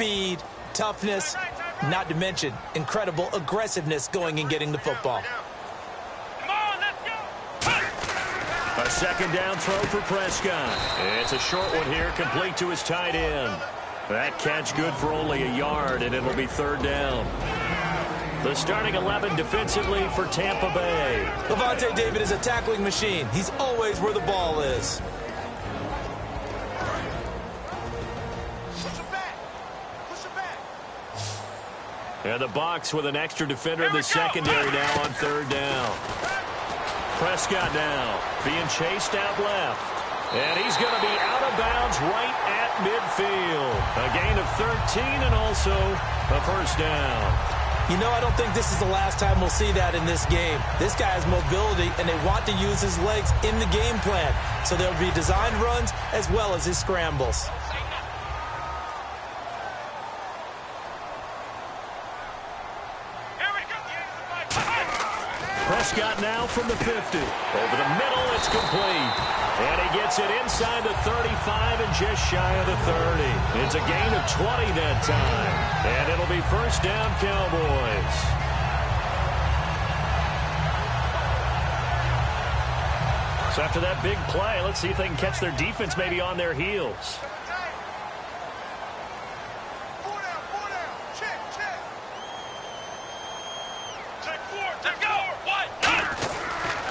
speed, toughness, not to mention incredible aggressiveness going and getting the football. A second down throw for Prescott. It's a short one here, complete to his tight end. That catch good for only a yard, and it'll be third down. The starting 11 defensively for Tampa Bay. Levante David is a tackling machine. He's always where the ball is. And the box with an extra defender in the secondary now on third down. Prescott now being chased out left. And he's going to be out of bounds right at midfield. A gain of 13 and also a first down. You know, I don't think this is the last time we'll see that in this game. This guy has mobility, and they want to use his legs in the game plan. So there'll be designed runs as well as his scrambles. Prescott now from the 50. Over the middle, it's complete. And he gets it inside the 35 and just shy of the 30. It's a gain of 20 that time. And it'll be first down, Cowboys. So after that big play, let's see if they can catch their defense maybe on their heels.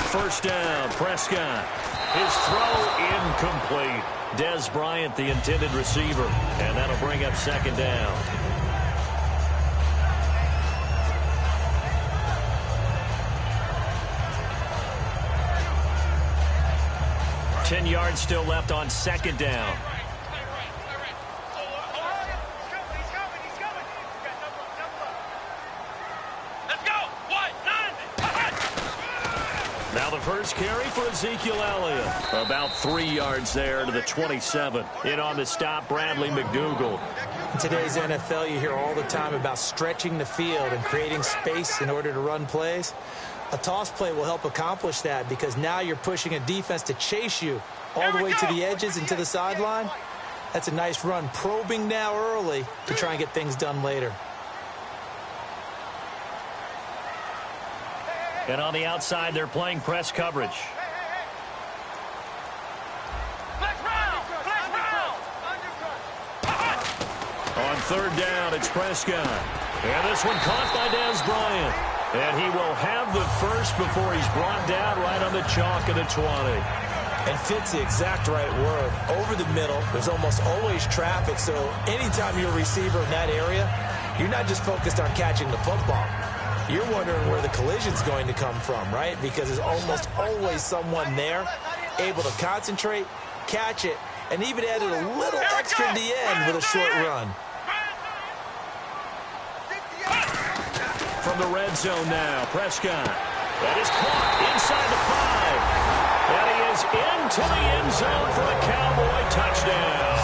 First down, Prescott. His throw incomplete. Dez Bryant, the intended receiver. And that'll bring up second down. Ten yards still left on second down. Now the first carry for Ezekiel Elliott. About 3 yards there to the 27. In on the stop, Bradley McDougald. In today's NFL, you hear all the time about stretching the field and creating space in order to run plays. A toss play will help accomplish that because now you're pushing a defense to chase you all the way to the edges and to the sideline. That's a nice run, probing now early to try and get things done later. And on the outside, they're playing press coverage. On third down, it's Prescott. And this one caught by Dez Bryant. And he will have the first before he's brought down right on the chalk of the 20. And fits the exact right word. Over the middle, there's almost always traffic. So anytime you're a receiver in that area, you're not just focused on catching the football. You're wondering where the collision's going to come from, right? Because there's almost always someone there able to concentrate, catch it, and even added a little extra at the end with a short run. From the red zone now, Prescott. That is caught inside the 5. And he is into the end zone for a Cowboy touchdown.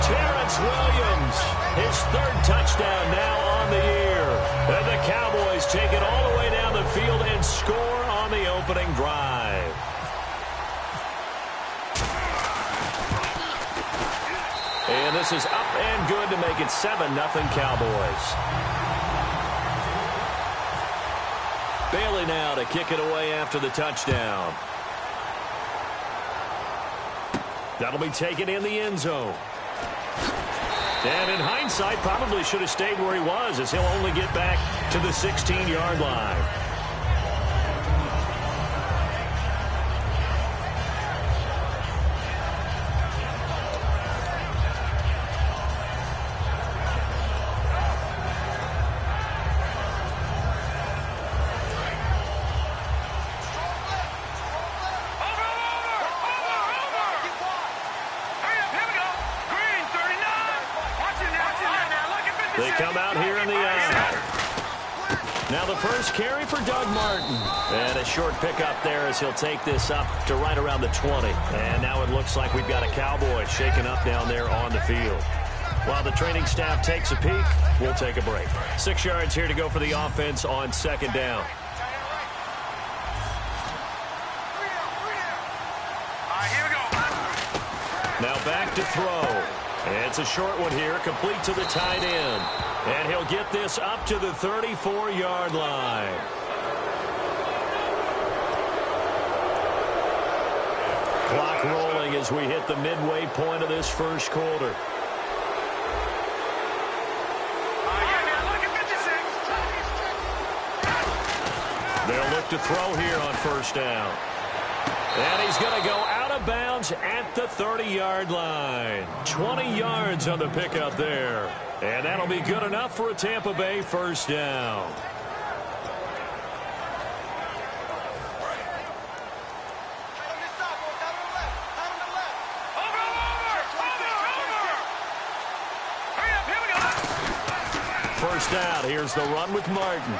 Terrence Williams, his third touchdown now on the year. And the Cowboys take it all the way down the field and score on the opening drive. And this is up and good to make it 7-0 Cowboys. Bailey now to kick it away after the touchdown. That'll be taken in the end zone. And in hindsight, probably should have stayed where he was, as he'll only get back to the 16-yard line. They come out here in the aisle. Now the first carry for Doug Martin. And a short pickup there as he'll take this up to right around the 20. And now it looks like we've got a Cowboy shaken up down there on the field. While the training staff takes a peek, we'll take a break. 6 yards here to go for the offense on second down. Now back to throw. It's a short one here, complete to the tight end. And he'll get this up to the 34-yard line. Clock rolling as we hit the midway point of this first quarter. They'll look to throw here on first down. And he's going to go out of bounds at the 30-yard line. 20 yards on the pickup there. And that'll be good enough for a Tampa Bay first down. First down, here's the run with Martin.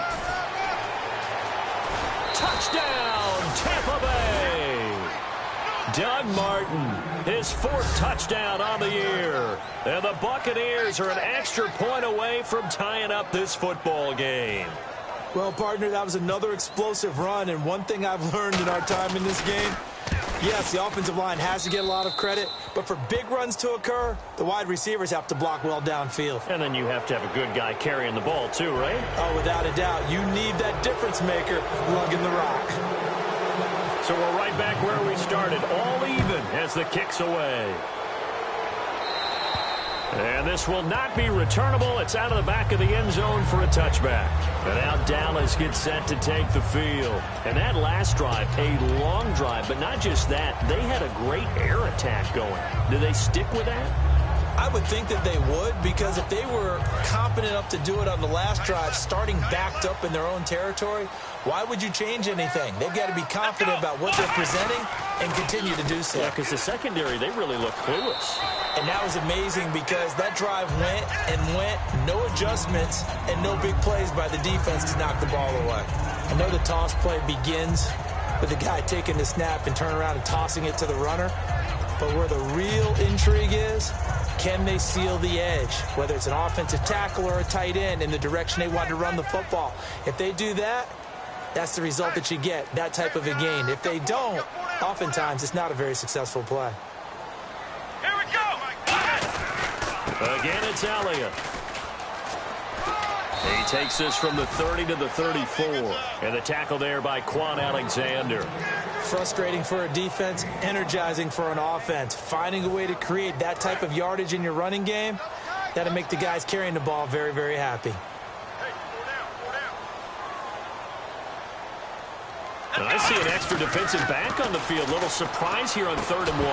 Touchdown, Tampa Bay! Doug Martin, his 4th touchdown on the year. And the Buccaneers are an extra point away from tying up this football game. Well, partner, that was another explosive run, and one thing I've learned in our time in this game, yes, the offensive line has to get a lot of credit, but for big runs to occur, the wide receivers have to block well downfield. And then you have to have a good guy carrying the ball too, right? Oh, without a doubt. You need that difference maker lugging the rock. So we're right back where we started, all even as the kick's away. And this will not be returnable. It's out of the back of the end zone for a touchback. And now Dallas gets set to take the field. And that last drive, a long drive, but not just that. They had a great air attack going. Do they stick with that? I would think that they would, because if they were competent enough to do it on the last drive, starting backed up in their own territory, why would you change anything? They've got to be confident about what they're presenting and continue to do so. Yeah, because the secondary, they really look clueless. And that was amazing because that drive went and went, no adjustments, and no big plays by the defense to knock the ball away. I know the toss play begins with the guy taking the snap and turning around and tossing it to the runner. But where the real intrigue is, can they seal the edge, whether it's an offensive tackle or a tight end, in the direction they want to run the football? If they do that, that's the result that you get, that type of a gain. If they don't, oftentimes it's not a very successful play. Here we go! Again, it's Elliott. He takes this from the 30 to the 34. And the tackle there by Quan Alexander. Frustrating for a defense, energizing for an offense. Finding a way to create that type of yardage in your running game, that'll make the guys carrying the ball very, very happy. And I see an extra defensive back on the field. Little surprise here on 3rd and 1.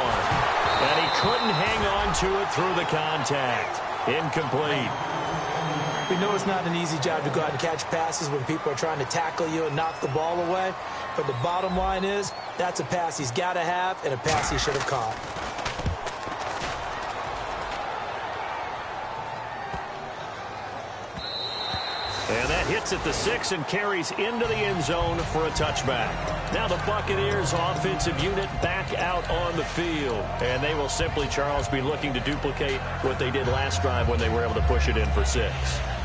And he couldn't hang on to it through the contact. Incomplete. We know it's not an easy job to go out and catch passes when people are trying to tackle you and knock the ball away. But the bottom line is, that's a pass he's got to have and a pass he should have caught. And that hits at the 6 and carries into the end zone for a touchback. Now the Buccaneers offensive unit back out on the field. And they will simply, Charles, be looking to duplicate what they did last drive when they were able to push it in for 6.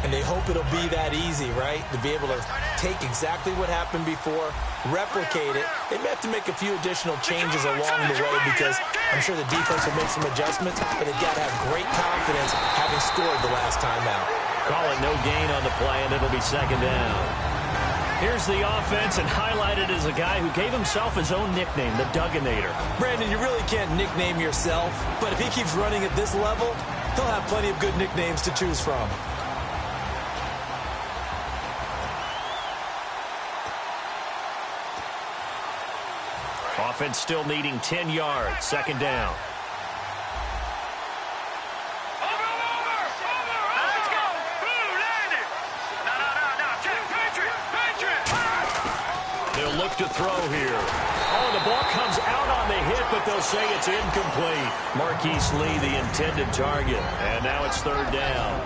And they hope it'll be that easy, right? To be able to take exactly what happened before, replicate it. They may have to make a few additional changes along the way because I'm sure the defense will make some adjustments, but they've got to have great confidence having scored the last time out. Call it no gain on the play, and it'll be 2nd down. Here's the offense, and highlighted as a guy who gave himself his own nickname, the Dugginator. Brandon, you really can't nickname yourself, but if he keeps running at this level, he'll have plenty of good nicknames to choose from. Offense still needing 10 yards, 2nd down. They'll look to throw here. Oh, the ball comes out on the hit, but they'll say it's incomplete. Marquise Lee, the intended target. And now it's 3rd down.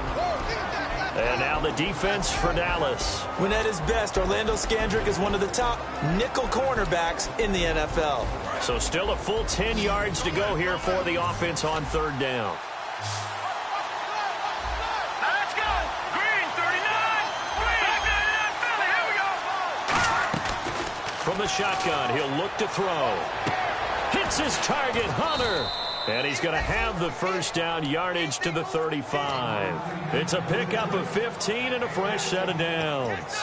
And now the defense for Dallas. When at his best, Orlando Scandrick is one of the top nickel cornerbacks in the NFL. So still a full 10 yards to go here for the offense on 3rd down. Let's go! Green, 39! Green! Philly, here we go! From the shotgun, he'll look to throw. Hits his target, Hunter. And he's going to have the first down, yardage to the 35. It's a pickup of 15 and a fresh set of downs.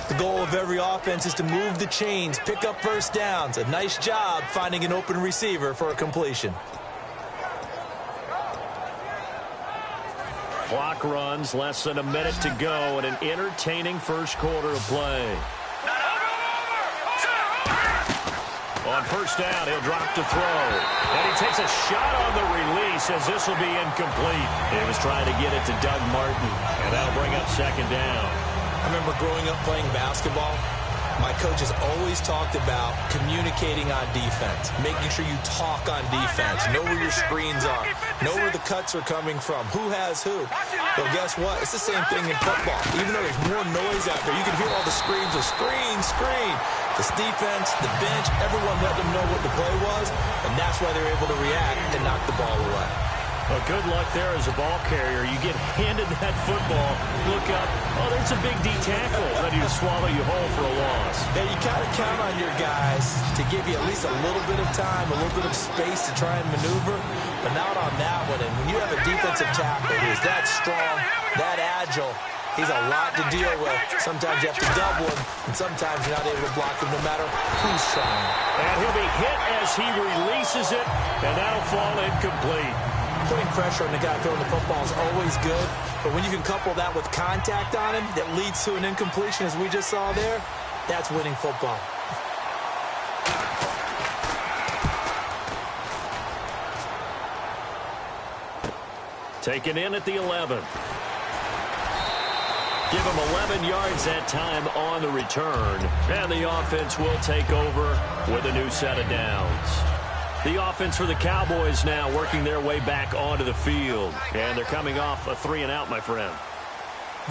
The goal of every offense is to move the chains, pick up first downs. A nice job finding an open receiver for a completion. Clock runs, less than a minute to go, and an entertaining first quarter of play. On first down, he'll drop to throw. And he takes a shot on the release as this will be incomplete. He was trying to get it to Doug Martin, and that'll bring up second down. I remember growing up playing basketball. My coaches always talked about communicating on defense, making sure you talk on defense, know where your screens are, know where the cuts are coming from, who has who. Well, guess what? It's the same thing in football. Even though there's more noise out there, you can hear all the screams of screen, screen. This defense, the bench, everyone let them know what the play was, and that's why they're able to react and knock the ball away. Well, good luck there as a ball carrier. You get handed that football, look up, oh, there's a big D tackle ready to swallow you whole for a loss. Yeah, you got to count on your guys to give you at least a little bit of time, a little bit of space to try and maneuver, but not on that one. And when you have a defensive tackle who is that strong, that agile, he's a lot to deal with. Sometimes you have to double him, and sometimes you're not able to block him no matter who's trying. And he'll be hit as he releases it, and that'll fall incomplete. Putting pressure on the guy throwing the football is always good, but when you can couple that with contact on him that leads to an incompletion, as we just saw there, that's winning football. Taken in at the 11. Give him 11 yards that time on the return, and the offense will take over with a new set of downs. The offense for the Cowboys now working their way back onto the field. And they're coming off a 3-and-out, my friend.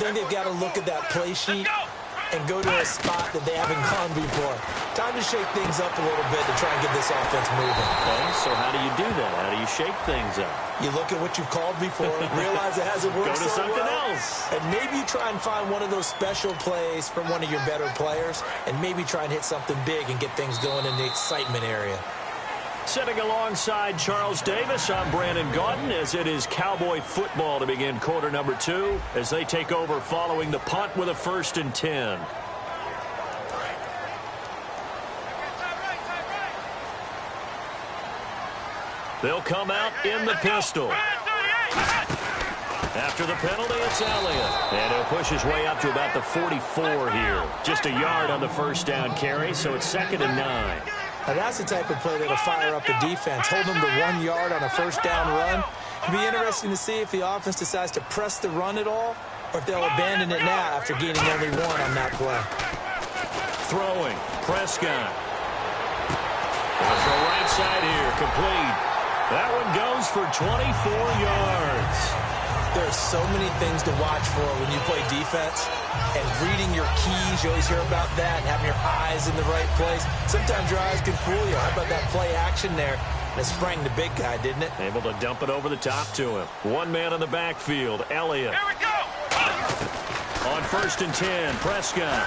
Then they've got to look at that play sheet and go to a spot that they haven't gone before. Time to shake things up a little bit to try and get this offense moving. Okay, so how do you do that? How do you shake things up? You look at what you've called before, realize it hasn't worked so well. Go to something else. And maybe you try and find one of those special plays from one of your better players, and maybe try and hit something big and get things going in the excitement area. Sitting alongside Charles Davis, I'm Brandon Gaudin, as it is Cowboy football to begin quarter number 2 as they take over following the punt with a 1st and 10. They'll come out in the pistol. After the penalty, it's Elliott. And he'll push his way up to about the 44 here. Just a yard on the first down carry, so it's 2nd and 9. Now that's the type of play that'll fire up the defense. Hold them to 1 yard on a first down run. It'll be interesting to see if the offense decides to press the run at all, or if they'll abandon it now after gaining only 1 on that play. Throwing, Prescott. Off the right side here, complete. That one goes for 24 yards. There are so many things to watch for when you play defense. And reading your keys, you always hear about that, and having your eyes in the right place. Sometimes your eyes can fool you. How about that play action there? And it sprang the big guy, didn't it? Able to dump it over the top to him. One man on the backfield, Elliott. Here we go. On 1st and 10, Prescott.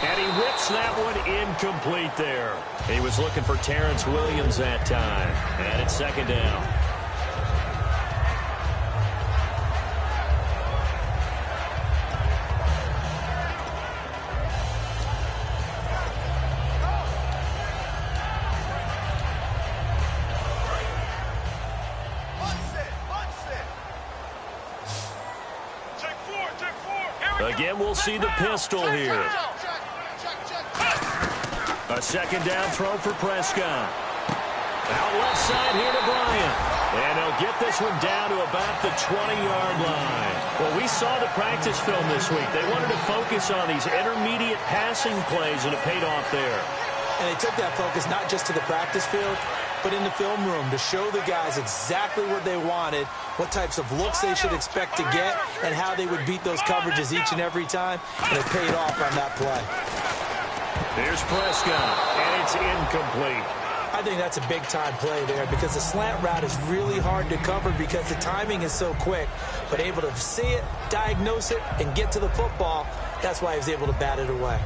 And he rips that one incomplete there. He was looking for Terrence Williams that time. And it's 2nd down. Again, we'll see the pistol here. A 2nd down throw for Prescott. Out left side here to Bryant. And he'll get this one down to about the 20-yard line. Well, we saw the practice film this week. They wanted to focus on these intermediate passing plays, and it paid off there. And they took that focus not just to the practice field, but in the film room to show the guys exactly what they wanted, what types of looks they should expect to get, and how they would beat those coverages each and every time. And it paid off on that play. Here's Prescott, and it's incomplete. I think that's a big-time play there because the slant route is really hard to cover because the timing is so quick. But able to see it, diagnose it, and get to the football, that's why he was able to bat it away.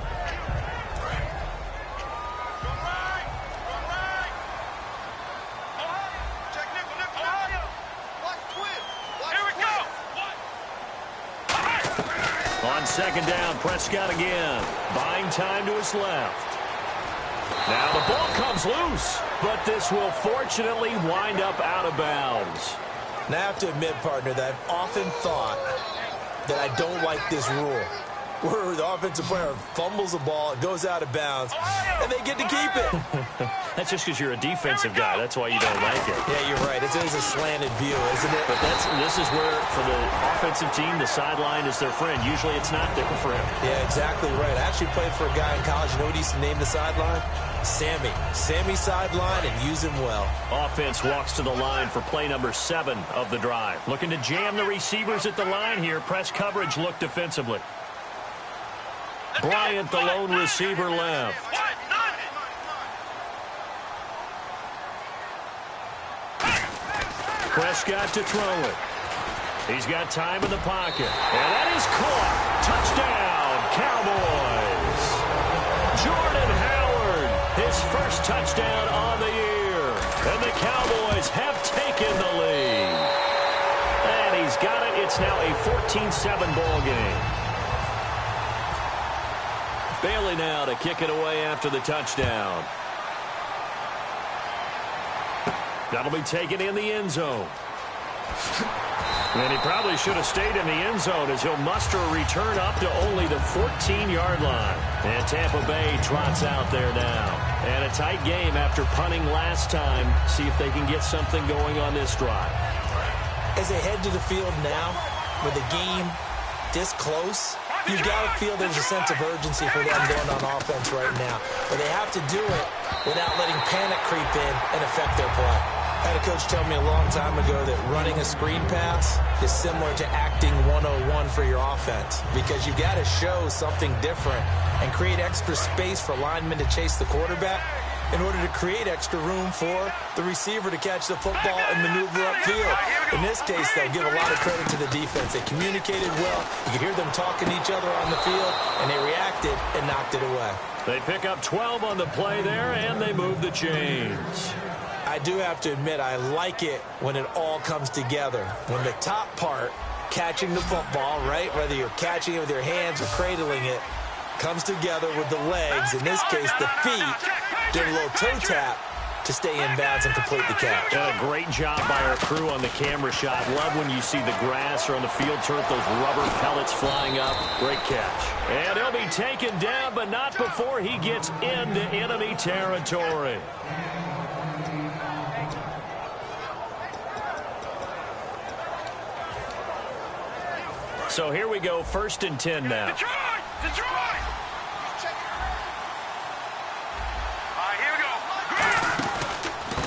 on second down. Prescott again. Buying time to his left. Now the ball comes loose, but this will fortunately wind up out of bounds. Now I have to admit, partner, that I've often thought that I don't like this rule, where the offensive player fumbles the ball, it goes out of bounds, and they get to keep it. That's just because you're a defensive guy. That's why you don't like it. Yeah, you're right. It is a slanted view, isn't it? But this is where, for the offensive team, the sideline is their friend. Usually it's not there for him. Yeah, exactly right. I actually played for a guy in college. You know what he used to name the sideline? Sammy. Sammy sideline, and use him well. Offense walks to the line for play number 7 of the drive. Looking to jam the receivers at the line here. Press coverage look defensively. Bryant, the lone receiver, left. Prescott to throw it. He's got time in the pocket. And that is caught. Touchdown, Cowboys. Jordan Howard, his first touchdown on the year. And the Cowboys have taken the lead. And he's got it. It's now a 14-7 ball game. Bailey now to kick it away after the touchdown. That'll be taken in the end zone. And he probably should have stayed in the end zone as he'll muster a return up to only the 14-yard line. And Tampa Bay trots out there now. And a tight game after punting last time. See if they can get something going on this drive. As they head to the field now, with the game this close, you've got to feel there's a sense of urgency for them going on offense right now. But they have to do it without letting panic creep in and affect their play. I had a coach tell me a long time ago that running a screen pass is similar to acting 101 for your offense, because you've got to show something different and create extra space for linemen to chase the quarterback in order to create extra room for the receiver to catch the football and maneuver upfield. In this case, they'll give a lot of credit to the defense. They communicated well. You could hear them talking to each other on the field, and they reacted and knocked it away. They pick up 12 on the play there, and they move the chains. I do have to admit, I like it when it all comes together. When the top part, catching the football, right, whether you're catching it with your hands or cradling it, comes together with the legs, in this case the feet, doing a little toe tap to stay in bounds and complete the catch. A great job by our crew on the camera shot. Love when you see the grass or on the field turf, those rubber pellets flying up. Great catch. And he'll be taken down, but not before he gets into enemy territory. So here we go, 1st and 10 now. Detroit! Detroit! All right, here we go.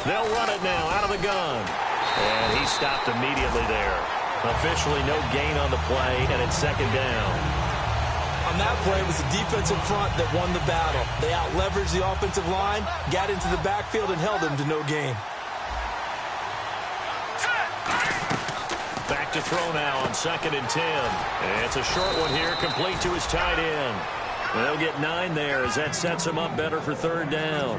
They'll run it now out of the gun. And he stopped immediately there. Officially no gain on the play, and it's 2nd down. On that play, it was the defensive front that won the battle. They out-leveraged the offensive line, got into the backfield, and held them to no gain. Back to throw now on 2nd and 10. And it's a short one here, complete to his tight end. They'll get 9 there as that sets him up better for 3rd down.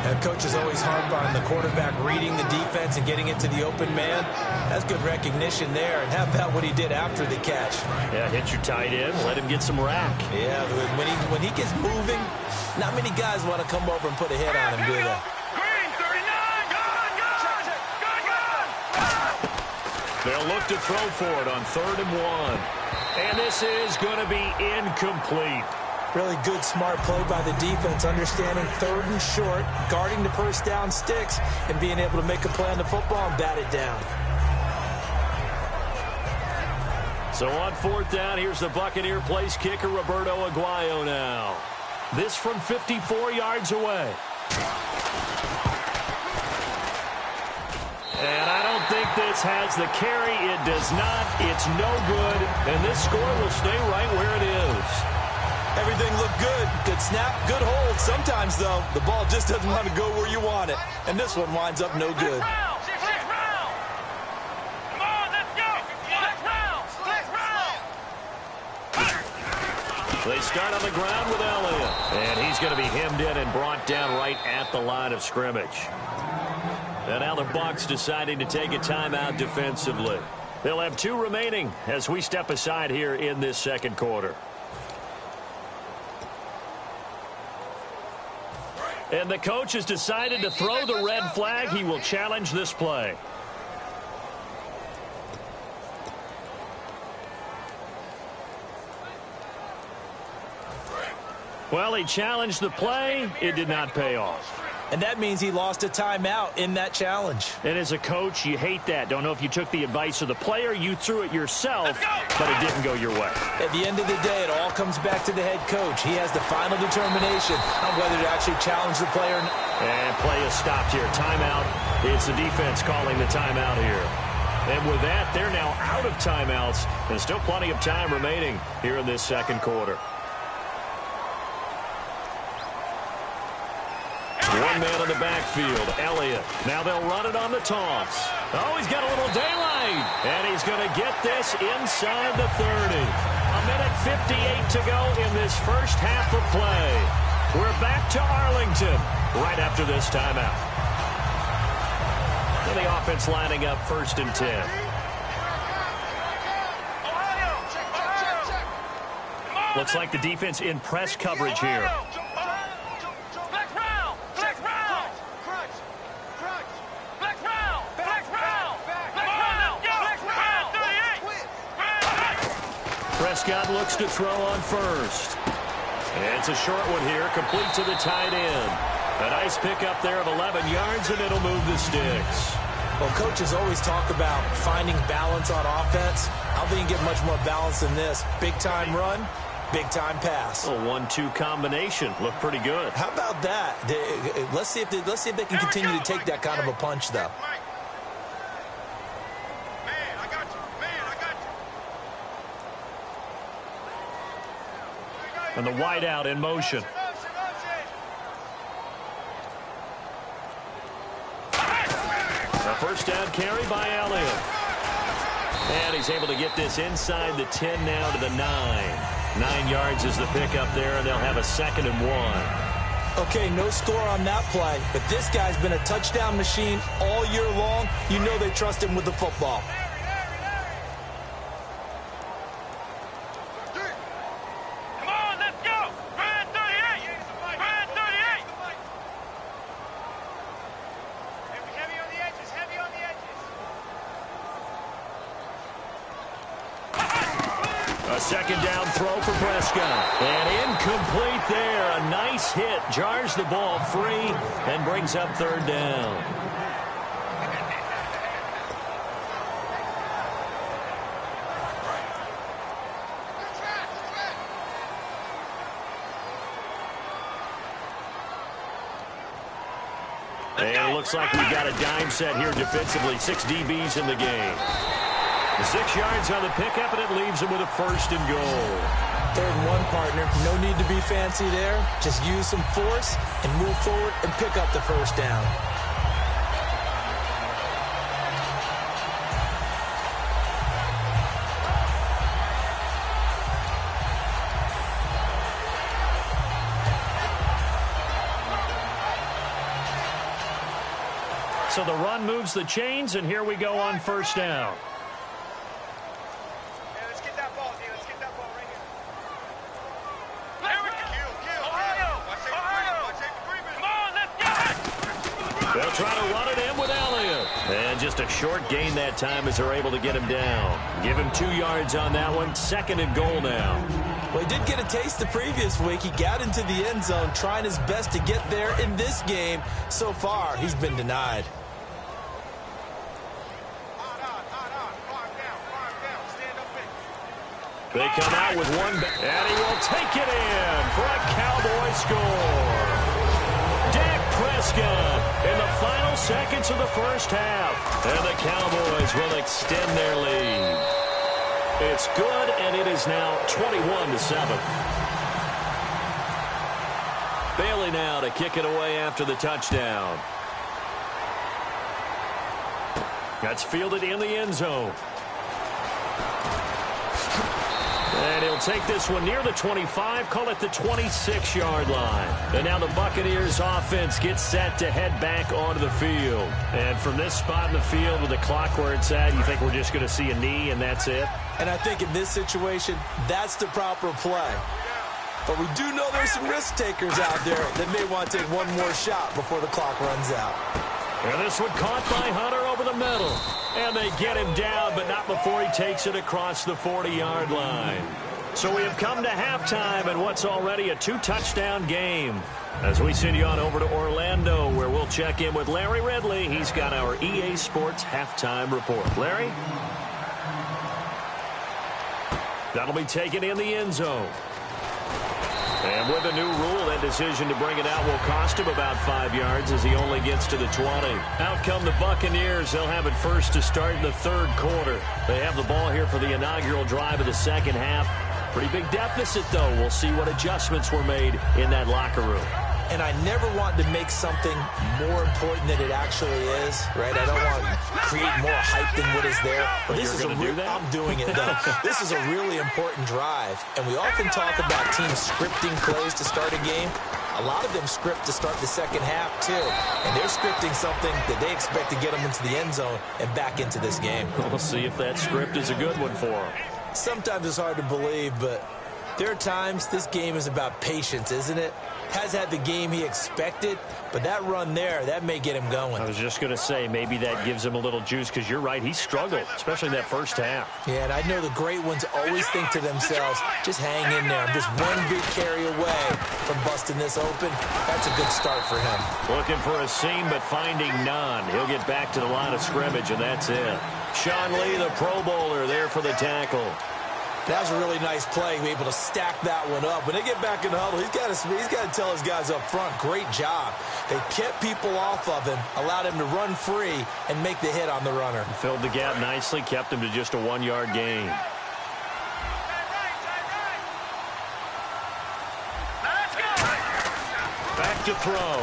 And coaches always harp on the quarterback reading the defense and getting it to the open man. That's good recognition there. And how about what he did after the catch? Yeah, hit your tight end, let him get some rack. Yeah, when he gets moving, not many guys want to come over and put a hit on him, do they? Green, 39, gun! They'll look to throw for it on 3rd and 1. And this is going to be incomplete. Really good, smart play by the defense, understanding 3rd and short, guarding the first down sticks, and being able to make a play on the football and bat it down. So on 4th down, here's the Buccaneer place kicker, Roberto Aguayo now. This from 54 yards away. And I don't think this has the carry. It does not. It's no good. And this score will stay right where it is. Everything looked good. Good snap, good hold. Sometimes, though, the ball just doesn't want to go where you want it. And this one winds up no good. Six round. Come on, let's go. Six round. They start on the ground with Elliott. And he's going to be hemmed in and brought down right at the line of scrimmage. And now the Bucs deciding to take a timeout defensively. They'll have 2 remaining as we step aside here in this 2nd quarter. And the coach has decided to throw the red flag. He will challenge this play. Well, he challenged the play. It did not pay off. And that means he lost a timeout in that challenge. And as a coach, you hate that. Don't know if you took the advice of the player, you threw it yourself, but it didn't go your way. At the end of the day, it all comes back to the head coach. He has the final determination on whether to actually challenge the player or not. And play is stopped here. Timeout. It's the defense calling the timeout here. And with that, they're now out of timeouts. There's still plenty of time remaining here in this second quarter. One man in the backfield, Elliott. Now they'll run it on the toss. Oh, he's got a little daylight. And he's going to get this inside the 30. A minute 58 to go in this first half of play. We're back to Arlington right after this timeout. And the offense lining up 1st and 10. Looks like the defense in press coverage here. Prescott looks to throw on first. And it's a short one here, complete to the tight end. A nice pickup there of 11 yards, and it'll move the sticks. Well, coaches always talk about finding balance on offense. I don't think you get much more balance than this. Big-time run, big-time pass. A 1-2 combination. Looked pretty good. How about that? Let's see if they can continue to take that kind of a punch, though. And the wideout in motion. A first down carry by Elliott. And he's able to get this inside the 10 now to the 9. 9 yards is the pickup there, and they'll have a 2nd and 1. Okay, no score on that play, but this guy's been a touchdown machine all year long. You know they trust him with the football. Second down throw for Prescott. And incomplete there. A nice hit. Jars the ball free and brings up 3rd down. And it looks like we've got a dime set here defensively. 6 DBs in the game. 6 yards on the pickup, and it leaves him with a 1st and goal. 3rd and 1, partner. No need to be fancy there. Just use some force and move forward and pick up the 1st down. So the run moves the chains, and here we go on 1st down. They'll try to run it in with Elliott. And just a short gain that time as they're able to get him down. Give him 2 yards on that one. 2nd and goal now. Well, he did get a taste the previous week. He got into the end zone trying his best to get there in this game. So far, he's been denied. They come out with one, and he will take it in for a Cowboy score. Dak Prescott in the final seconds of the first half. And the Cowboys will extend their lead. It's good, and it is now 21-7. Bailey now to kick it away after the touchdown. That's fielded in the end zone. And he'll take this one near the 25, call it the 26-yard line. And now the Buccaneers offense gets set to head back onto the field. And from this spot in the field with the clock where it's at, you think we're just going to see a knee and that's it? And I think in this situation, that's the proper play. But we do know there's some risk takers out there that may want to take one more shot before the clock runs out. And this one caught by Hunter over the middle. And they get him down, but not before he takes it across the 40-yard line. So we have come to halftime in what's already a 2-touchdown game. As we send you on over to Orlando, where we'll check in with Larry Ridley. He's got our EA Sports halftime report. Larry? That'll be taken in the end zone. And with a new rule, that decision to bring it out will cost him about 5 yards as he only gets to the 20. Out come the Buccaneers. They'll have it first to start in the third quarter. They have the ball here for the inaugural drive of the second half. Pretty big deficit, though. We'll see what adjustments were made in that locker room. And I never want to make something more important than it actually is, right? I don't want to create more hype than what is there. But this is I'm doing it, though. This is a really important drive. And we often talk about teams scripting plays to start a game. A lot of them script to start the second half, too. And they're scripting something that they expect to get them into the end zone and back into this game. We'll see if that script is a good one for them. Sometimes it's hard to believe, but there are times this game is about patience, isn't it? Has had the game he expected, but that run there, that may get him going. I was just going to say, maybe that gives him a little juice, because you're right, he struggled, especially in that first half. Yeah, and I know the great ones always think to themselves, just hang in there. I'm just one big carry away from busting this open. That's a good start for him. Looking for a seam, but finding none. He'll get back to the line of scrimmage, and that's it. Sean Lee, the Pro Bowler, there for the tackle. That was a really nice play, be able to stack that one up. When they get back in the huddle, he's got to tell his guys up front, great job. They kept people off of him, allowed him to run free and make the hit on the runner. Filled the gap nicely, kept him to just a 1-yard gain. Back to throw.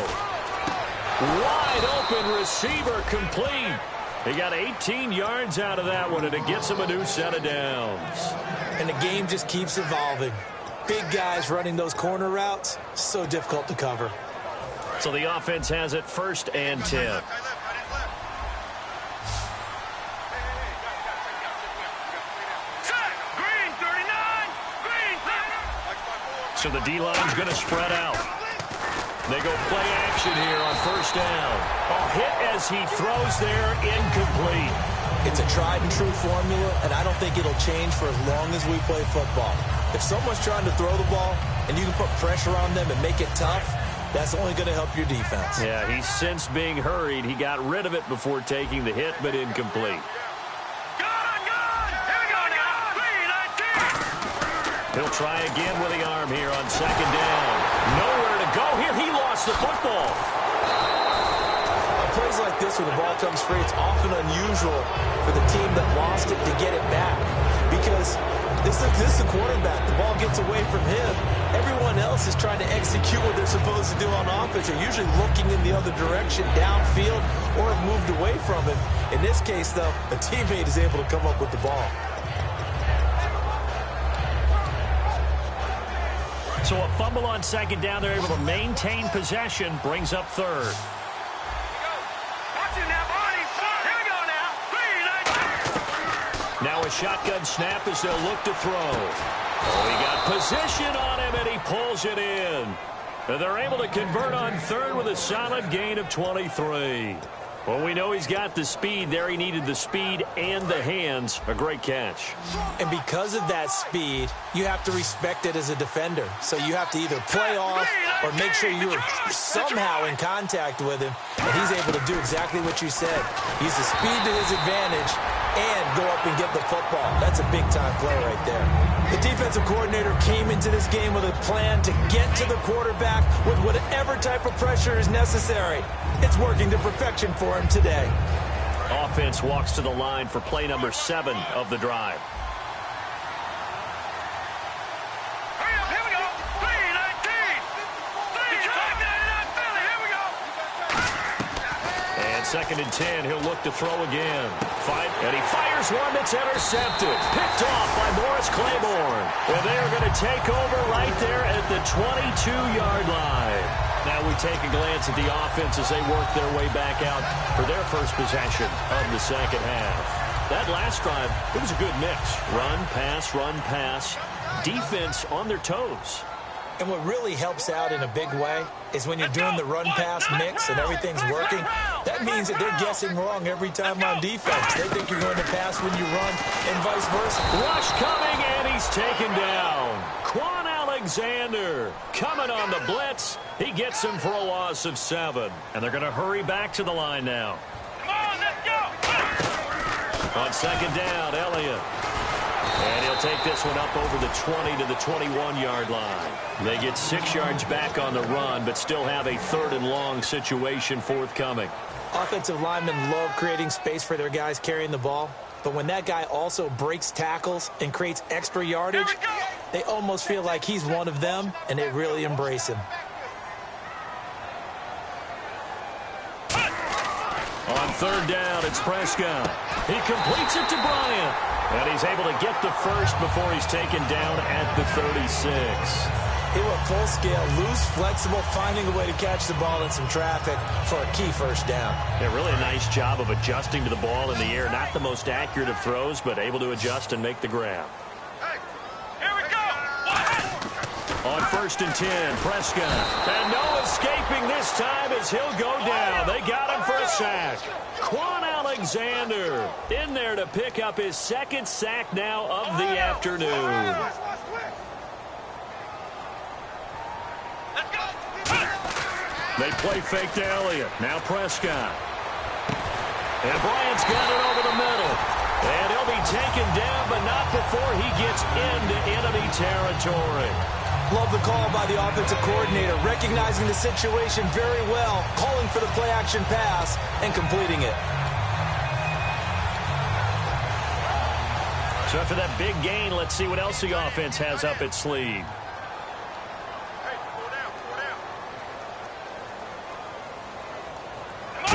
Wide open receiver, complete. He got 18 yards out of that one, and it gets him a new set of downs. And the game just keeps evolving. Big guys running those corner routes, so difficult to cover. So the offense has it 1st and 10. So the D-line's going to spread out. They go play action here on 1st down. A hit as he throws there, incomplete. It's a tried and true formula, and I don't think it'll change for as long as we play football. If someone's trying to throw the ball and you can put pressure on them and make it tough, that's only going to help your defense. Yeah, he's since being hurried. He got rid of it before taking the hit, but incomplete. He'll try again with the arm here on 2nd down. Nowhere to go here. He lost the football. On plays like this where the ball comes free, it's often unusual for the team that lost it to get it back. Because this is the quarterback. The ball gets away from him. Everyone else is trying to execute what they're supposed to do on offense. They're usually looking in the other direction, downfield, or have moved away from him. In this case, though, a teammate is able to come up with the ball. So a fumble on 2nd down. They're able to maintain possession. Brings up 3rd. Now a shotgun snap as they'll look to throw. Oh, he got position on him, and he pulls it in. And they're able to convert on 3rd with a solid gain of 23. Well, we know he's got the speed there. He needed the speed and the hands. A great catch. And because of that speed, you have to respect it as a defender. So you have to either play off or make sure you're somehow in contact with him. And he's able to do exactly what you said. Use the speed to his advantage and go up and get the football. That's a big-time play right there. The defensive coordinator came into this game with a plan to get to the quarterback with whatever type of pressure is necessary. It's working to perfection for him today. Offense walks to the line for play number 7 of the drive. Here we go. 3-19. And 2nd and 10, he'll look to throw again. And he fires one that's intercepted. Picked off by Morris Claiborne. And they are going to take over right there at the 22-yard line. Now we take a glance at the offense as they work their way back out for their first possession of the second half. That last drive, it was a good mix. Run, pass, defense on their toes. And what really helps out in a big way is when you're doing the run-pass mix and everything's working, that means that they're guessing wrong every time on defense. They think you're going to pass when you run and vice versa. Rush coming, and he's taken down. Quan Alexander coming on the blitz. He gets him for a loss of 7. And they're going to hurry back to the line now. Come on, let's go. On second down, Elliott. And he'll take this one up over the 20 to the 21-yard line. They get 6 yards back on the run, but still have a 3rd and long situation forthcoming. Offensive linemen love creating space for their guys carrying the ball. But when that guy also breaks tackles and creates extra yardage, they almost feel like he's one of them, and they really embrace him. On 3rd down, it's Prescott. He completes it to Bryant. And he's able to get the first before he's taken down at the 36. He went full scale, loose, flexible, finding a way to catch the ball in some traffic for a key first down. Yeah, really a nice job of adjusting to the ball in the air. Not the most accurate of throws, but able to adjust and make the grab. Hey, here we go. On 1st and 10, Prescott. And no escaping this time as he'll go down. They got him for a sack. Quan Alexander in there to pick up his 2nd sack now of the afternoon. They play fake to Elliott. Now Prescott. And Bryant's got it over the middle. And he'll be taken down, but not before he gets into enemy territory. Love the call by the offensive coordinator, recognizing the situation very well, calling for the play-action pass, and completing it. So after that big gain, let's see what else the offense has up its sleeve.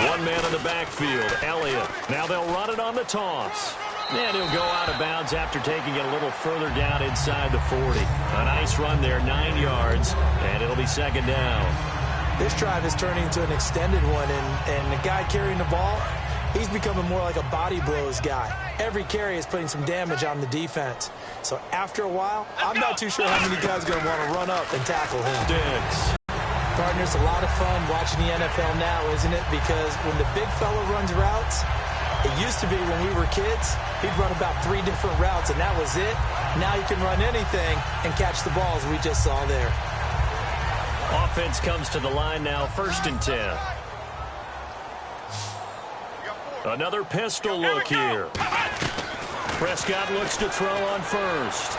One man in the backfield, Elliott. Now they'll run it on the toss. And he'll go out of bounds after taking it a little further down inside the 40. A nice run there, 9 yards, and it'll be 2nd down. This drive is turning into an extended one, and the guy carrying the ball, he's becoming more like a body blows guy. Every carry is putting some damage on the defense. So after a while, I'm not too sure how many guys are going to want to run up and tackle him. Diggs. Partner, it's a lot of fun watching the NFL now, isn't it? Because when the big fella runs routes, it used to be when we were kids, he'd run about 3 different routes, and that was it. Now you can run anything and catch the balls we just saw there. Offense comes to the line now, 1st and 10. Another pistol look here. Prescott looks to throw on 1st.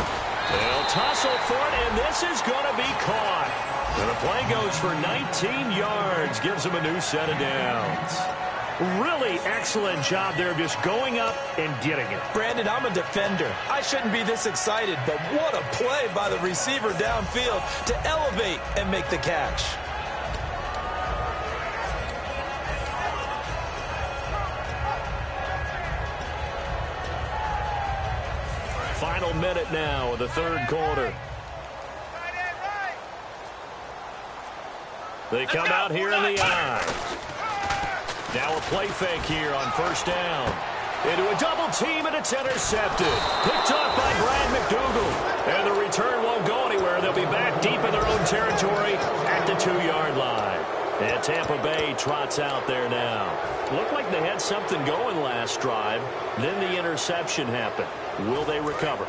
They'll tussle for it, and this is going to be caught. And the play goes for 19 yards, gives him a new set of downs. Really excellent job there of just going up and getting it. Brandon, I'm a defender. I shouldn't be this excited, but what a play by the receiver downfield to elevate and make the catch. Final minute now of the 3rd quarter. They come out here in the eye. Now a play fake here on 1st down. Into a double team, and it's intercepted. Picked off by Brad McDougal. And the return won't go anywhere. They'll be back deep in their own territory at the 2-yard line. And Tampa Bay trots out there now. Looked like they had something going last drive. Then the interception happened. Will they recover?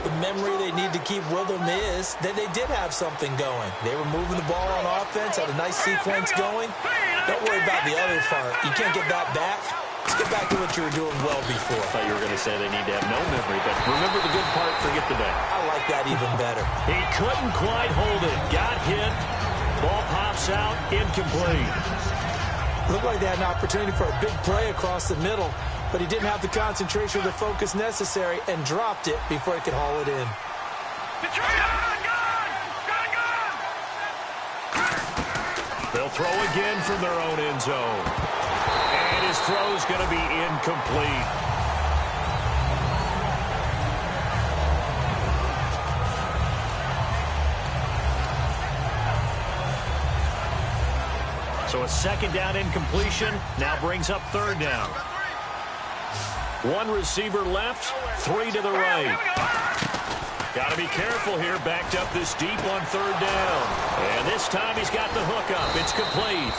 The memory they need to keep with them is that they did have something going. They were moving the ball on offense, had a nice sequence going. Don't worry about the other part. You can't get that back. Let's get back to what you were doing well before. I thought you were going to say they need to have no memory, but remember the good part, forget the bad. I like that even better. He couldn't quite hold it. Got hit. Ball pops out, incomplete. Looked like they had an opportunity for a big play across the middle, but he didn't have the concentration or the focus necessary and dropped it before he could haul it in. They'll throw again from their own end zone. And his throw's going to be incomplete. So a 2nd down incompletion now brings up 3rd down. 1 receiver left, 3 to the right. Got to be careful here, backed up this deep on third down. And this time he's got the hook up. It's complete.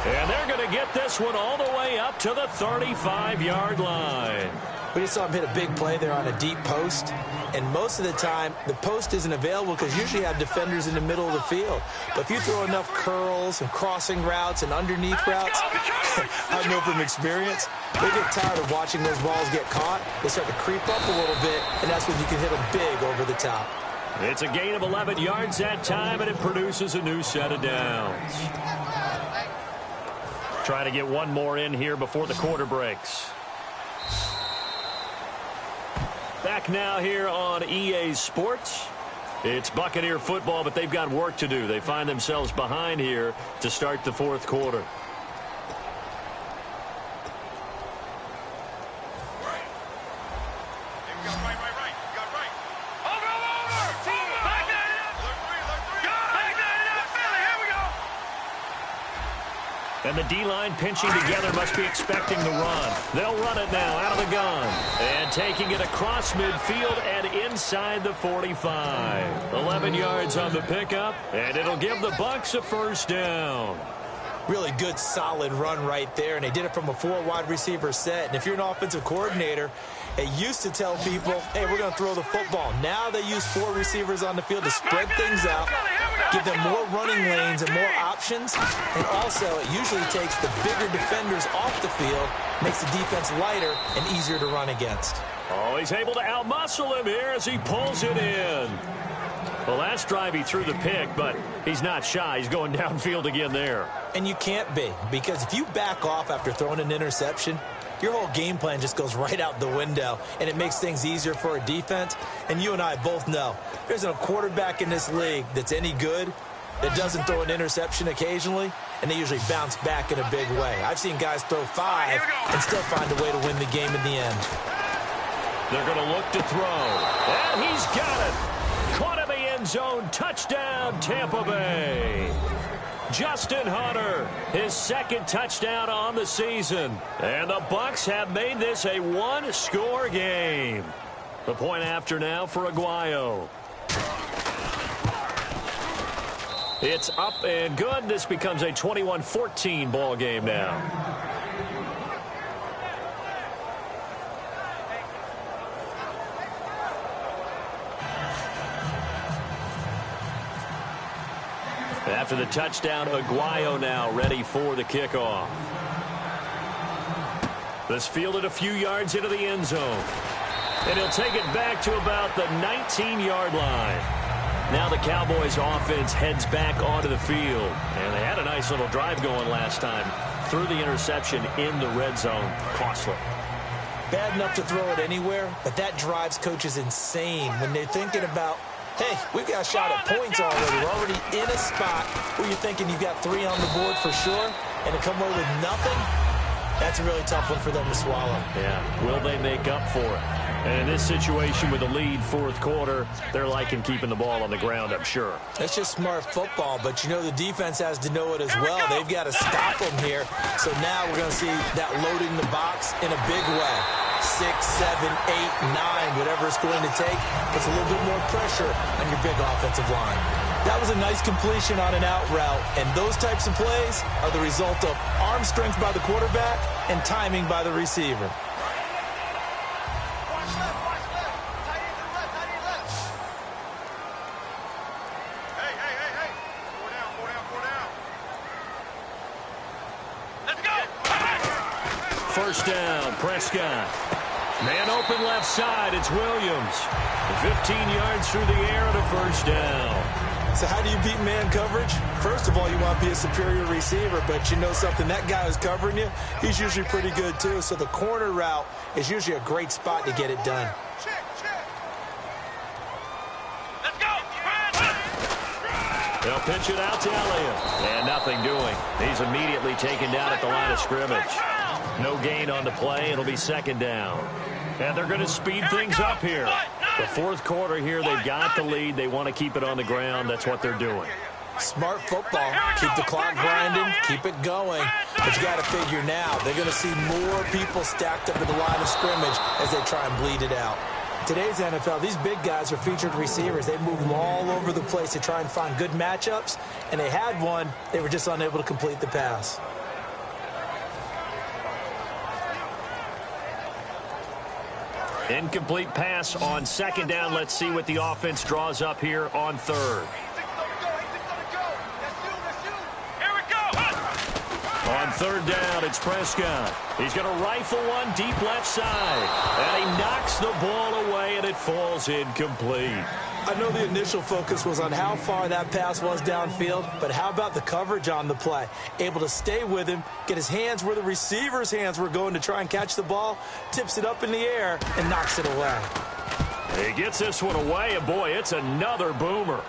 And they're going to get this one all the way up to the 35-yard line. We just saw him hit a big play there on a deep post. And most of the time, the post isn't available because usually you have defenders in the middle of the field. But if you throw enough curls and crossing routes and underneath routes, I know from experience, they get tired of watching those balls get caught. They start to creep up a little bit, and that's when you can hit them big over the top. It's a gain of 11 yards that time, and it produces a new set of downs. Try to get one more in here before the quarter breaks. Back now here on EA Sports. It's Buccaneer football, but they've got work to do. They find themselves behind here to start the fourth quarter. And the D-line pinching together must be expecting the run. They'll run it now out of the gun. And taking it across midfield and inside the 45. 11 yards on the pickup, and it'll give the Bucs a first down. Really good, solid run right there, and they did it from a 4 wide receiver set. And if you're an offensive coordinator, they used to tell people, hey, we're going to throw the football. Now they use 4 receivers on the field to spread things out, give them more running lanes and more options. And also, it usually takes the bigger defenders off the field, makes the defense lighter and easier to run against. Oh, he's able to outmuscle him here as he pulls it in. Well, last drive he threw the pick, but he's not shy. He's going downfield again there. And you can't be, because if you back off after throwing an interception, your whole game plan just goes right out the window, and it makes things easier for a defense. And you and I both know there's a quarterback in this league that's any good that doesn't throw an interception occasionally, and they usually bounce back in a big way. I've seen guys throw 5 and still find a way to win the game in the end. They're going to look to throw, and he's got it. Caught in the end zone. Touchdown, Tampa Bay. Justin Hunter, his second touchdown on the season. And the Bucs have made this a one-score game. The point after now for Aguayo. It's up and good. This becomes a 21-14 ball game now. After the touchdown, Aguayo now ready for the kickoff. This fielded a few yards into the end zone. And he'll take it back to about the 19-yard line. Now the Cowboys offense heads back onto the field. And they had a nice little drive going last time. Threw the interception in the red zone. Costly. Bad enough to throw it anywhere, but that drives coaches insane when they're thinking about, hey, we've got a shot at points already. We're already in a spot where you're thinking you've got 3 on the board for sure, and to come away with nothing, that's a really tough one for them to swallow. Yeah, will they make up for it? And in this situation with the lead fourth quarter, they're liking keeping the ball on the ground, I'm sure. That's just smart football, but you know the defense has to know it as well. They've got to stop them here. So now we're going to see that loading the box in a big way. 6, 7, 8, 9, whatever it's going to take, puts a little bit more pressure on your big offensive line. That was a nice completion on an out route, and those types of plays are the result of arm strength by the quarterback and timing by the receiver. First down, Prescott. Man open left side, it's Williams. 15 yards through the air and a first down. So how do you beat man coverage? First of all, you want to be a superior receiver, but you know something, that guy who's covering you, he's usually pretty good too. So the corner route is usually a great spot to get it done. They'll pitch it out to Elliott. And nothing doing. He's immediately taken down at the line of scrimmage. No gain on the play. It'll be second down. And they're going to speed things up here. The fourth quarter here, they've got the lead. They want to keep it on the ground. That's what they're doing. Smart football. Keep the clock grinding. Keep it going. But you got to figure now, they're going to see more people stacked up at the line of scrimmage as they try and bleed it out. Today's NFL, these big guys are featured receivers. They move them all over the place to try and find good matchups, and they had one. They were just unable to complete the pass. Incomplete pass on second down. Let's see what the offense draws up here on third. On third down, it's Prescott. He's going to rifle one deep left side. And he knocks the ball away, and it falls incomplete. I know the initial focus was on how far that pass was downfield, but how about the coverage on the play? Able to stay with him, get his hands where the receiver's hands were going to try and catch the ball, tips it up in the air, and knocks it away. He gets this one away, and boy, it's another boomer.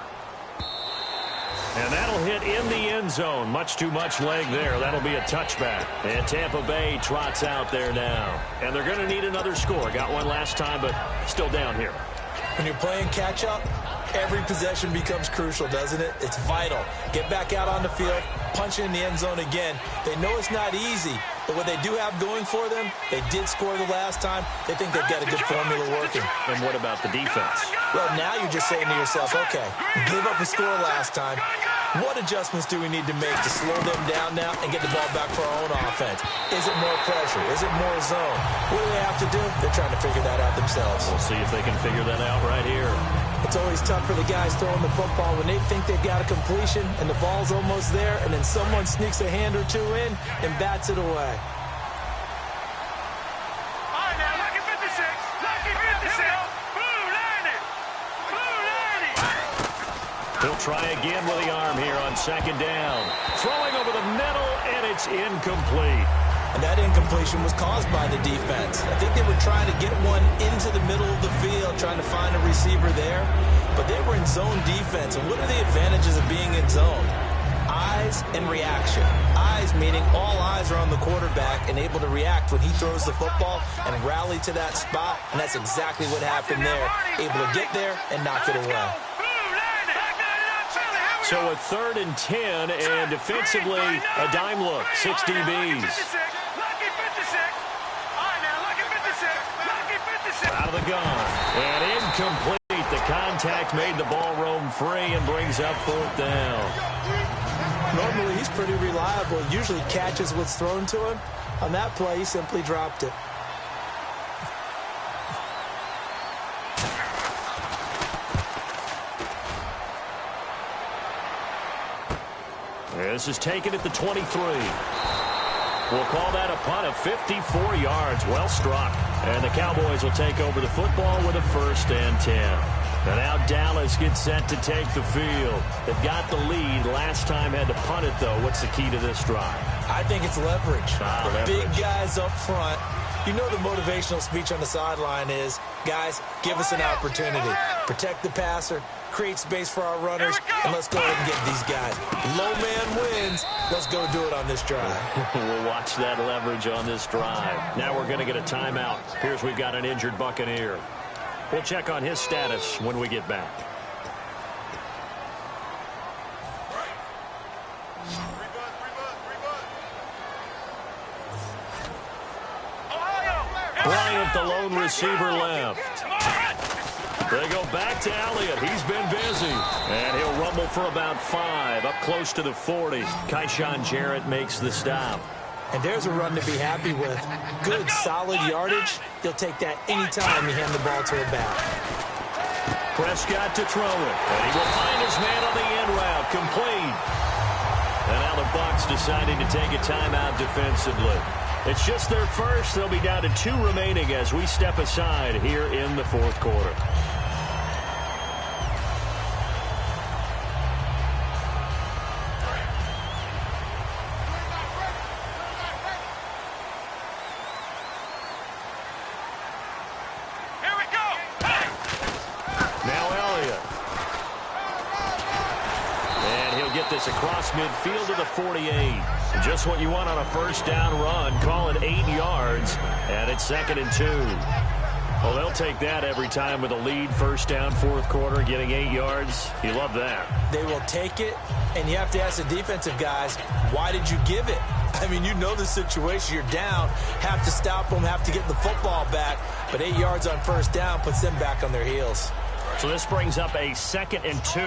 And that'll hit in the end zone. Much too much leg there. That'll be a touchback. And Tampa Bay trots out there now. And they're going to need another score. Got one last time, but still down here. When you're playing catch-up, every possession becomes crucial, doesn't it? It's vital. Get back out on the field, punch it in the end zone again. They know it's not easy, but what they do have going for them, they did score the last time. They think they've got a good formula working. And what about the defense? Well, now you're just saying to yourself, okay, gave up a score last time. What adjustments do we need to make to slow them down now and get the ball back for our own offense? Is it more pressure? Is it more zone? What do they have to do? They're trying to figure that out themselves. We'll see if they can figure that out right here. It's always tough for the guys throwing the football when they think they've got a completion and the ball's almost there, and then someone sneaks a hand or two in and bats it away. He'll try again with the arm here on second down. Throwing over the middle, and it's incomplete. And that incompletion was caused by the defense. I think they were trying to get one into the middle of the field, trying to find a receiver there. But they were in zone defense. And what are the advantages of being in zone? Eyes and reaction. Eyes meaning all eyes are on the quarterback and able to react when he throws the football and rally to that spot. And that's exactly what happened there. Able to get there and knock it away. So a 3rd and 10, and defensively, a dime look, 6 DBs. Out of the gun, and incomplete. The contact made the ball roam free and brings up 4th down. Normally, he's pretty reliable. Usually catches what's thrown to him. On that play, he simply dropped it. This is taken at the 23. We'll call that a punt of 54 yards. Well struck. And the Cowboys will take over the football with a 1st and 10. And now Dallas gets set to take the field. They've got the lead. Last time had to punt it, though. What's the key to this drive? I think it's leverage. Leverage. Big guys up front. You know the motivational speech on the sideline is, guys, give us an opportunity. Protect the passer, create space for our runners, and let's go ahead and get these guys. Low man wins. Let's go do it on this drive. We'll watch that leverage on this drive. Now we're going to get a timeout. Appears we've got an injured Buccaneer. We'll check on his status when we get back. Bryant, the lone receiver, left. They go back to Elliott. He's been busy. And he'll rumble for about 5, up close to the 40. Kyshawn Jarrett makes the stop. And there's a run to be happy with. Good, solid yardage. He'll take that anytime you hand the ball to a back. Prescott to throw it. And he will find his man on the end route. Complete. And now the Bucs deciding to take a timeout defensively. It's just their first. They'll be down to 2 remaining as we step aside here in the 4th quarter. Across midfield to the 48. Just what you want on a 1st down run. Call it 8 yards. And it's 2nd and 2. Well, they'll take that every time with a lead. 1st down, 4th quarter, getting 8 yards. You love that. They will take it. And you have to ask the defensive guys, why did you give it? I mean, you know the situation. You're down, have to stop them, have to get the football back. But 8 yards on first down puts them back on their heels. So this brings up a 2nd and 2.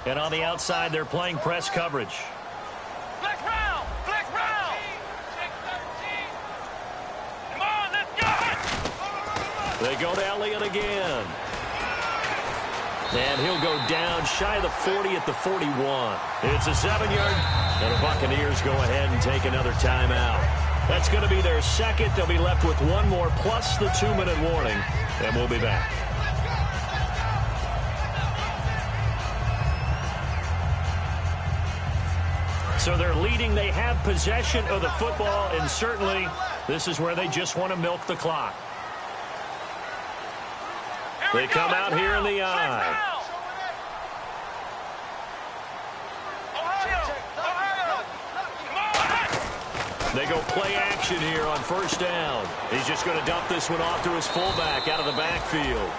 And on the outside, they're playing press coverage. Flex round! Flex round! Come on, let's go! They go to Elliott again. And he'll go down shy of the 40 at the 41. It's a 7-yard. And the Buccaneers go ahead and take another timeout. That's going to be their second. They'll be left with one more plus the 2-minute warning. And we'll be back. So they're leading. They have possession of the football. And certainly this is where they just want to milk the clock. They come out here in the eye. They go play action here on first down. He's just going to dump this one off to his fullback out of the backfield.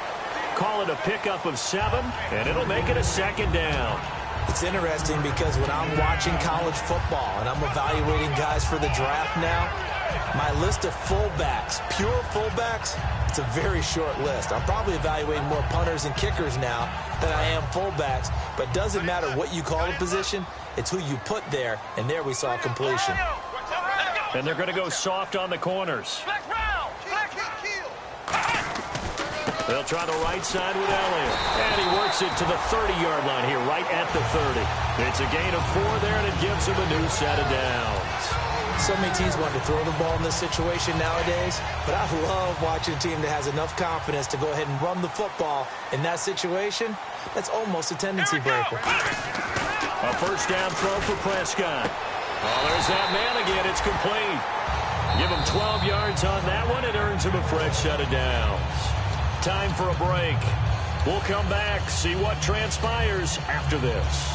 Call it a pickup of 7, and it'll make it a 2nd down. It's interesting because when I'm watching college football and I'm evaluating guys for the draft now, my list of fullbacks, pure fullbacks, it's a very short list. I'm probably evaluating more punters and kickers now than I am fullbacks. But it doesn't matter what you call the position, it's who you put there, and there we saw a completion. And they're going to go soft on the corners. They'll try the right side with Elliott. And he works it to the 30-yard line here, right at the 30. It's a gain of 4 there, and it gives him a new set of downs. So many teams want to throw the ball in this situation nowadays, but I love watching a team that has enough confidence to go ahead and run the football in that situation. That's almost a tendency breaker. A first down throw for Prescott. Oh, there's that man again. It's complete. Give him 12 yards on that one. It earns him a fresh set of downs. Time for a break. We'll come back, see what transpires after this.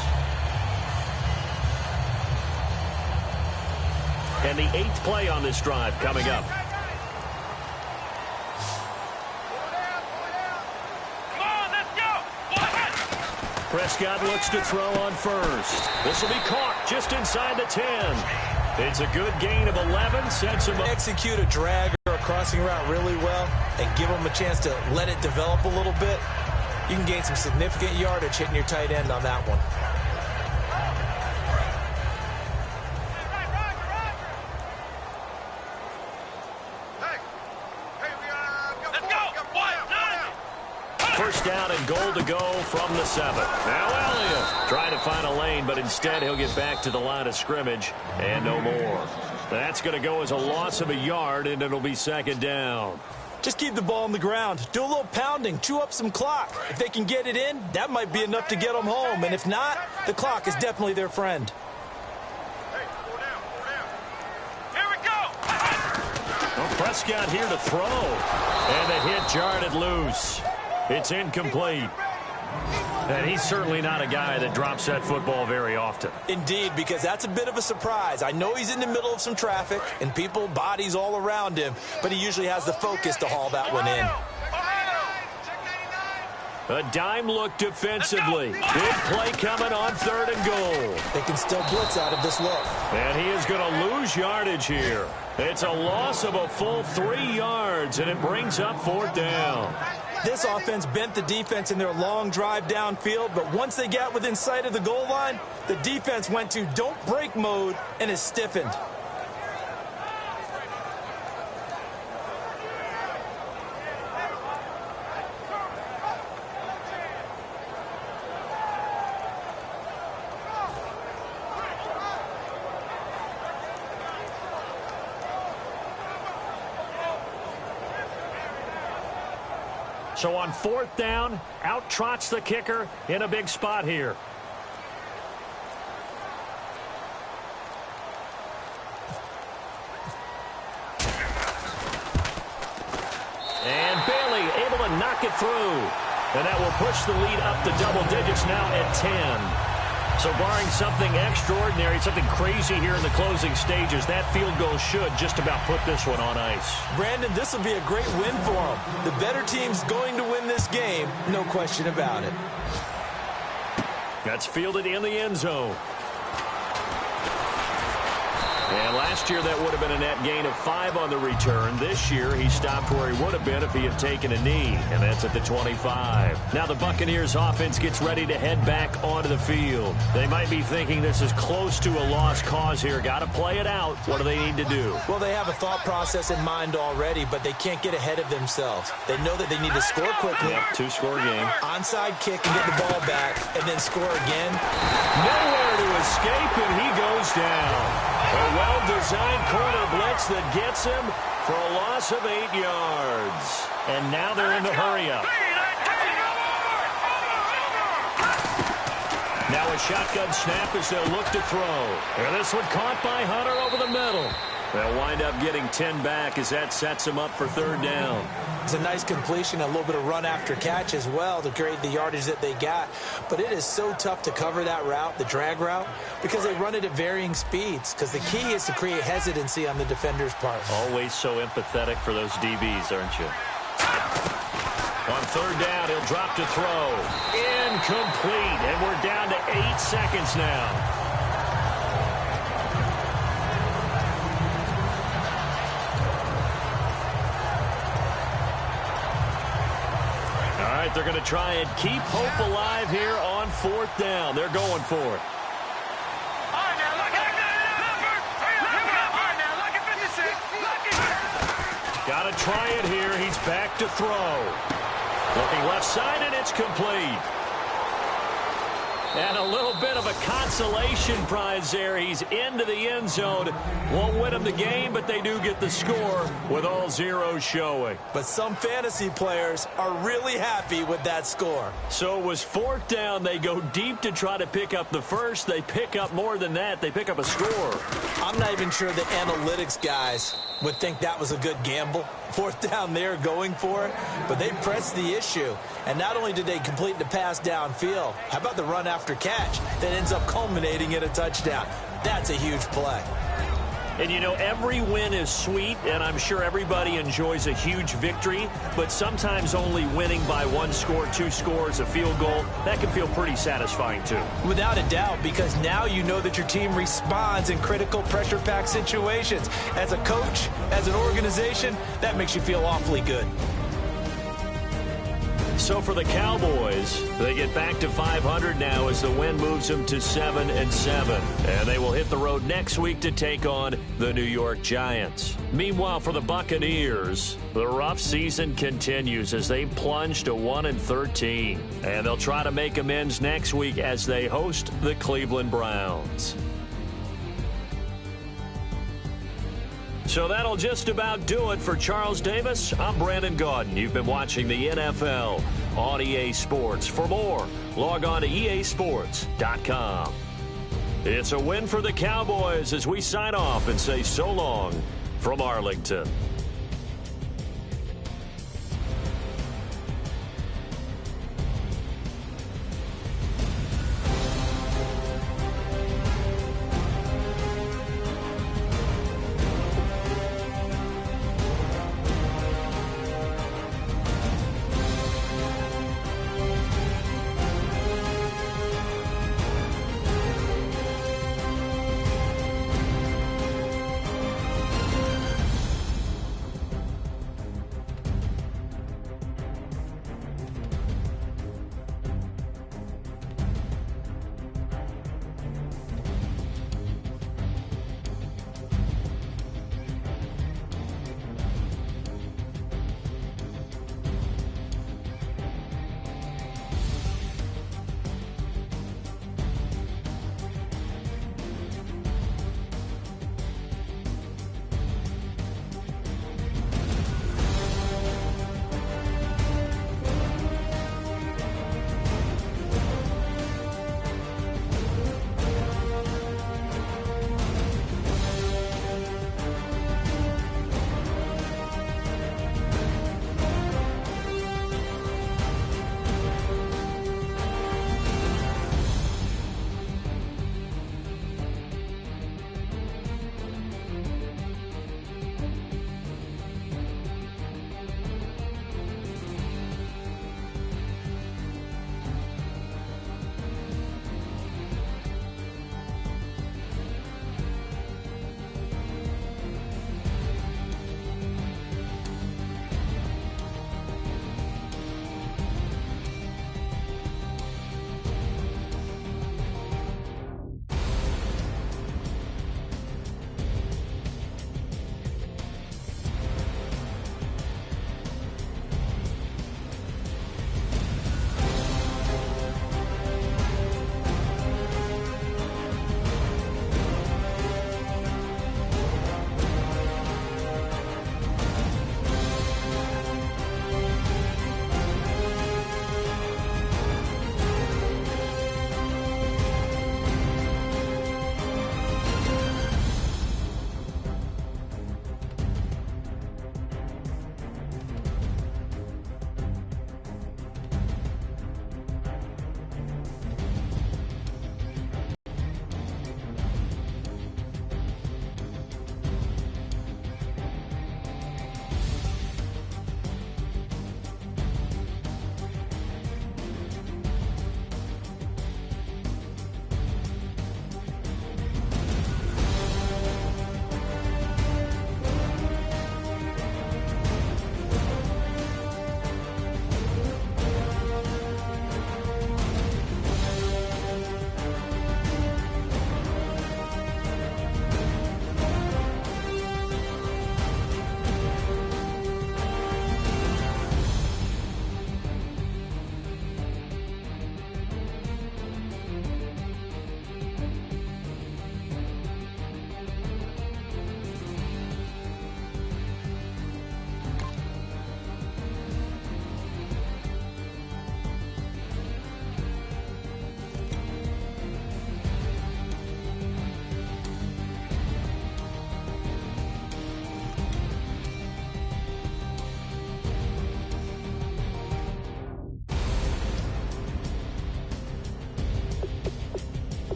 And the 8th play on this drive coming up. Prescott looks to throw on first. This will be caught just inside the 10. It's a good gain of 11. Sets him up. Execute a drag or a crossing route really well and give him a chance to let it develop a little bit. You can gain some significant yardage hitting your tight end on that one. First down and goal to go from the 7. Now Elliott trying to find a lane, but instead he'll get back to the line of scrimmage and no more. That's going to go as a loss of a yard, and it'll be 2nd down. Just keep the ball on the ground. Do a little pounding. Chew up some clock. If they can get it in, that might be enough to get them home. And if not, the clock is definitely their friend. Here we go. Well, Prescott here to throw. And the hit jarred it loose. It's incomplete. And he's certainly not a guy that drops that football very often. Indeed, because that's a bit of a surprise. I know he's in the middle of some traffic and people, bodies all around him, but he usually has the focus to haul that one in. A dime look defensively. Big play coming on 3rd and goal. They can still blitz out of this look. And he is going to lose yardage here. It's a loss of a full 3 yards, and it brings up 4th down. This offense bent the defense in their long drive downfield, but once they got within sight of the goal line, the defense went to don't break mode and is stiffened. So on 4th down, out trots the kicker in a big spot here. And Bailey able to knock it through. And that will push the lead up to double digits now at 10. So barring something extraordinary, something crazy here in the closing stages, that field goal should just about put this one on ice. Brandon, this will be a great win for them. The better team's going to win this game, no question about it. That's fielded in the end zone. And last year, that would have been a net gain of 5 on the return. This year, he stopped where he would have been if he had taken a knee, and that's at the 25. Now the Buccaneers offense gets ready to head back onto the field. They might be thinking this is close to a lost cause here. Got to play it out. What do they need to do? Well, they have a thought process in mind already, but they can't get ahead of themselves. They know that they need to score quickly. Yep, 2-score game. Onside kick and get the ball back, and then score again. Nowhere to escape, and he goes down. A well-designed corner blitz that gets him for a loss of 8 yards. And now they're in the hurry-up. Now a shotgun snap as they'll look to throw. And this one caught by Hunter over the middle. They'll wind up getting 10 back as that sets them up for 3rd down. It's a nice completion, a little bit of run after catch as well to create the yardage that they got. But it is so tough to cover that route, the drag route, because they run it at varying speeds. Because the key is to create hesitancy on the defender's part. Always so empathetic for those DBs, aren't you? On 3rd down, he'll drop to throw. Incomplete, and we're down to 8 seconds now. They're going to try and keep hope alive here on 4th down. They're going for it. Got to try it here. He's back to throw. Looking left side, and it's complete. And a little bit of a consolation prize there. He's into the end zone. Won't win them the game, but they do get the score with all zeros showing. But some fantasy players are really happy with that score. So it was 4th down. They go deep to try to pick up the first. They pick up more than that. They pick up a score. I'm not even sure the analytics guys would think that was a good gamble. 4th down there going for it, but they pressed the issue. And not only did they complete the pass downfield, how about the run after catch that ends up culminating in a touchdown? That's a huge play. And, you know, every win is sweet, and I'm sure everybody enjoys a huge victory, but sometimes only winning by 1 score, 2 scores, a field goal, that can feel pretty satisfying too. Without a doubt, because now you know that your team responds in critical pressure-packed situations. As a coach, as an organization, that makes you feel awfully good. So for the Cowboys, they get back to 500 now as the win moves them to 7-7. And they will hit the road next week to take on the New York Giants. Meanwhile, for the Buccaneers, the rough season continues as they plunge to 1-13. And they'll try to make amends next week as they host the Cleveland Browns. So that'll just about do it for Charles Davis. I'm Brandon Gaudin. You've been watching the NFL on EA Sports. For more, log on to easports.com. It's a win for the Cowboys as we sign off and say so long from Arlington.